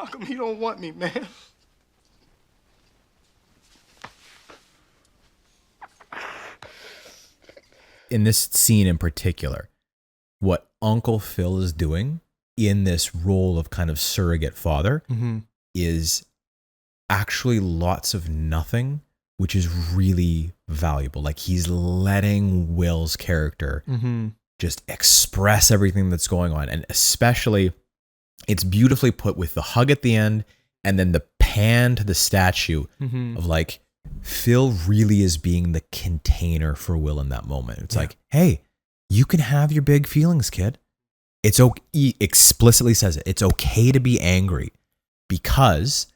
How come you don't want me, man? In this scene in particular, what Uncle Phil is doing in this role of kind of surrogate father is actually lots of nothing, which is really valuable. Like he's letting Will's character just express everything that's going on. And especially it's beautifully put with the hug at the end and then the pan to the statue of like, Phil really is being the container for Will in that moment. It's like, hey, you can have your big feelings, kid. It's okay. He explicitly says it. It's okay to be angry because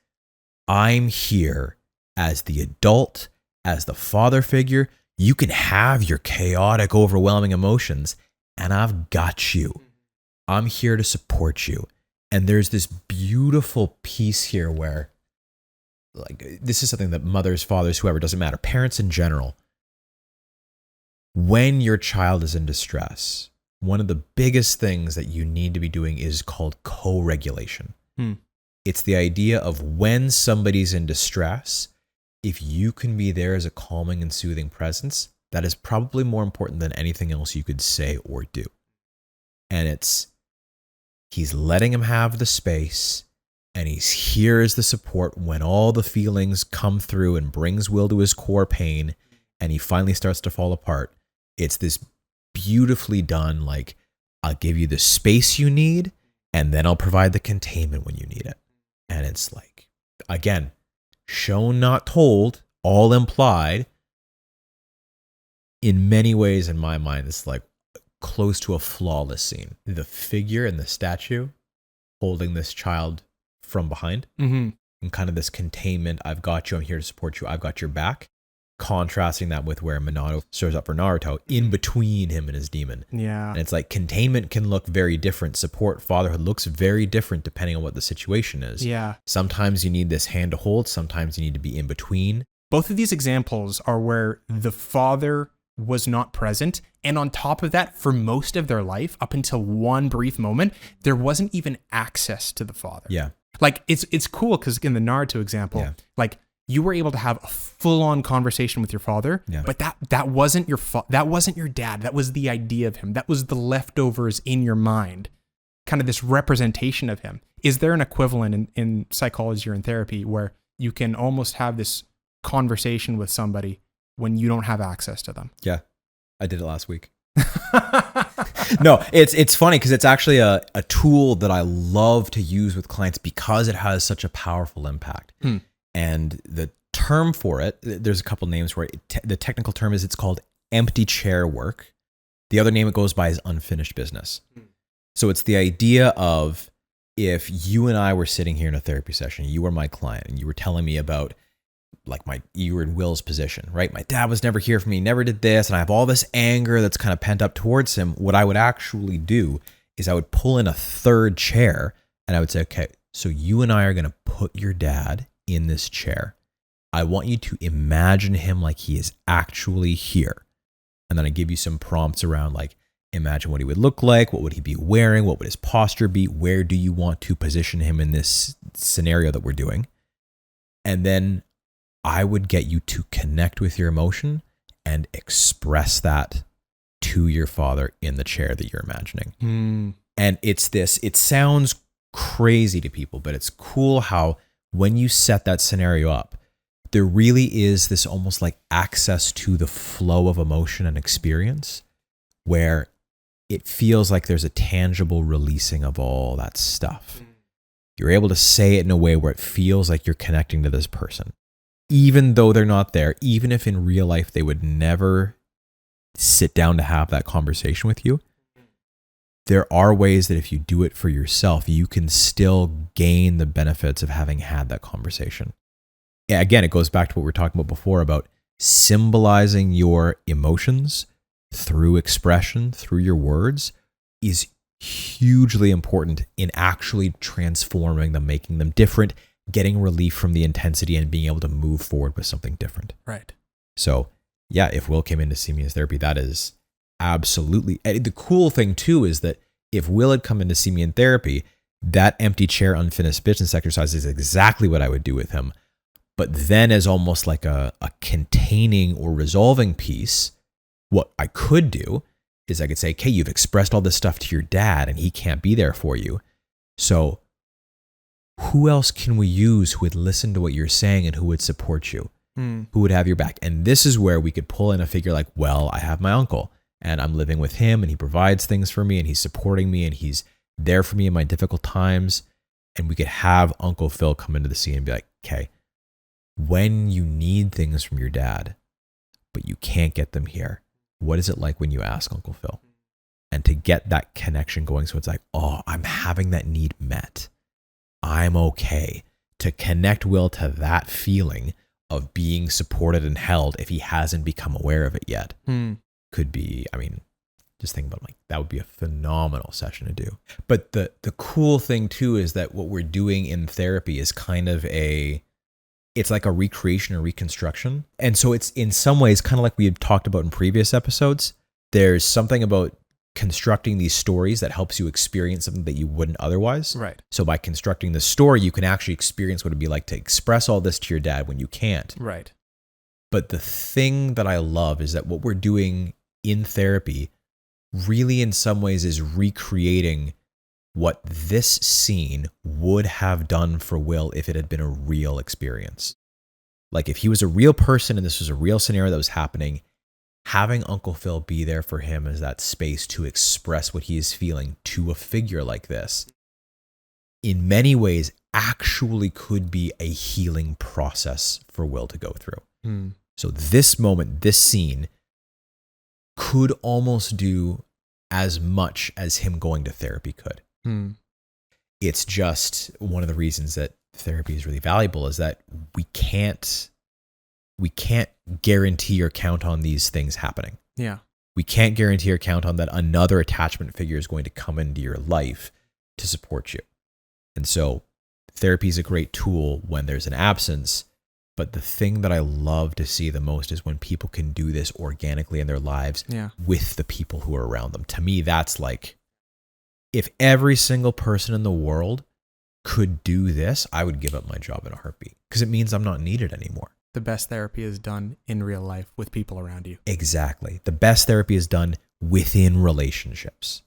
I'm here as the adult, as the father figure. You can have your chaotic, overwhelming emotions, and I've got you. I'm here to support you. And there's this beautiful piece here where, like, this is something that mothers, fathers, whoever, doesn't matter, parents in general, when your child is in distress, one of the biggest things that you need to be doing is called co-regulation. It's the idea of when somebody's in distress, if you can be there as a calming and soothing presence, that is probably more important than anything else you could say or do. And he's letting him have the space, and he's here as the support when all the feelings come through and brings Will to his core pain, and he finally starts to fall apart. It's this beautifully done, like, I'll give you the space you need, and then I'll provide the containment when you need it. And it's like, again, shown, not told, all implied. In many ways, in my mind, it's like close to a flawless scene. The figure in the statue holding this child from behind and kind of this containment, I've got you, I'm here to support you, I've got your back, contrasting that with where Minato shows up for Naruto in between him and his demon. And it's like containment can look very different. Support, fatherhood looks very different depending on what the situation is. Sometimes you need this hand to hold, sometimes you need to be in between. Both of these examples are where the father was not present, and on top of that, for most of their life, up until one brief moment, there wasn't even access to the father. Like it's cool because in the Naruto example, like you were able to have a full-on conversation with your father, but that wasn't that wasn't your dad. That was the idea of him. That was the leftovers in your mind, kind of this representation of him. Is there an equivalent in psychology or in therapy where you can almost have this conversation with somebody when you don't have access to them? Yeah, I did it last week. No, it's funny because it's actually a tool that I love to use with clients because it has such a powerful impact. And the term for it, there's a couple names for it. The technical term is it's called empty chair work. The other name it goes by is unfinished business. So it's the idea of if you and I were sitting here in a therapy session, you were my client and you were telling me about like you were in Will's position, right? My dad was never here for me, never did this. And I have all this anger that's kind of pent up towards him. What I would actually do is I would pull in a third chair and I would say, okay, so you and I are going to put your dad in this chair. I want you to imagine him like he is actually here. And then I give you some prompts around like, imagine what he would look like. What would he be wearing? What would his posture be? Where do you want to position him in this scenario that we're doing? And then I would get you to connect with your emotion and express that to your father in the chair that you're imagining. And it sounds crazy to people, but it's cool how when you set that scenario up, there really is this almost like access to the flow of emotion and experience where it feels like there's a tangible releasing of all that stuff. You're able to say it in a way where it feels like you're connecting to this person. Even though they're not there, even if in real life they would never sit down to have that conversation with you, there are ways that if you do it for yourself, you can still gain the benefits of having had that conversation. Yeah, again, it goes back to what we were talking about before about symbolizing your emotions through expression, through your words, is hugely important in actually transforming them, making them different, getting relief from the intensity and being able to move forward with something different. Right. So yeah, if Will came in to see me as therapy, that is absolutely. The cool thing too is that if Will had come in to see me in therapy, that empty chair, unfinished business exercise is exactly what I would do with him. But then as almost like a containing or resolving piece, what I could do is I could say, okay, you've expressed all this stuff to your dad and he can't be there for you. So who else can we use who would listen to what you're saying and who would support you? Who would have your back? And this is where we could pull in a figure like, well, I have my uncle and I'm living with him and he provides things for me and he's supporting me and he's there for me in my difficult times. And we could have Uncle Phil come into the scene and be like, okay, when you need things from your dad, but you can't get them here, what is it like when you ask Uncle Phil? And to get that connection going. So it's like, oh, I'm having that need met. I'm okay. To connect Will to that feeling of being supported and held if he hasn't become aware of it yet. Could be, I mean, just think about it, like that would be a phenomenal session to do. But the cool thing too is that what we're doing in therapy is kind of it's like a recreation or reconstruction. And so it's in some ways kind of like we had talked about in previous episodes. There's something about constructing these stories that helps you experience something that you wouldn't otherwise. Right. So by constructing the story, you can actually experience what it'd be like to express all this to your dad when you can't. Right. But the thing that I love is that what we're doing in therapy really in some ways is recreating what this scene would have done for Will if it had been a real experience. Like if he was a real person and this was a real scenario that was happening, having Uncle Phil be there for him as that space to express what he is feeling to a figure like this, in many ways actually could be a healing process for Will to go through. So this moment, this scene could almost do as much as him going to therapy could. It's just one of the reasons that therapy is really valuable is that we can't guarantee or count on these things happening. Yeah. We can't guarantee or count on that another attachment figure is going to come into your life to support you. And so therapy is a great tool when there's an absence. But the thing that I love to see the most is when people can do this organically in their lives with the people who are around them. To me, that's like, if every single person in the world could do this, I would give up my job in a heartbeat because it means I'm not needed anymore. The best therapy is done in real life with people around you. Exactly. The best therapy is done within relationships.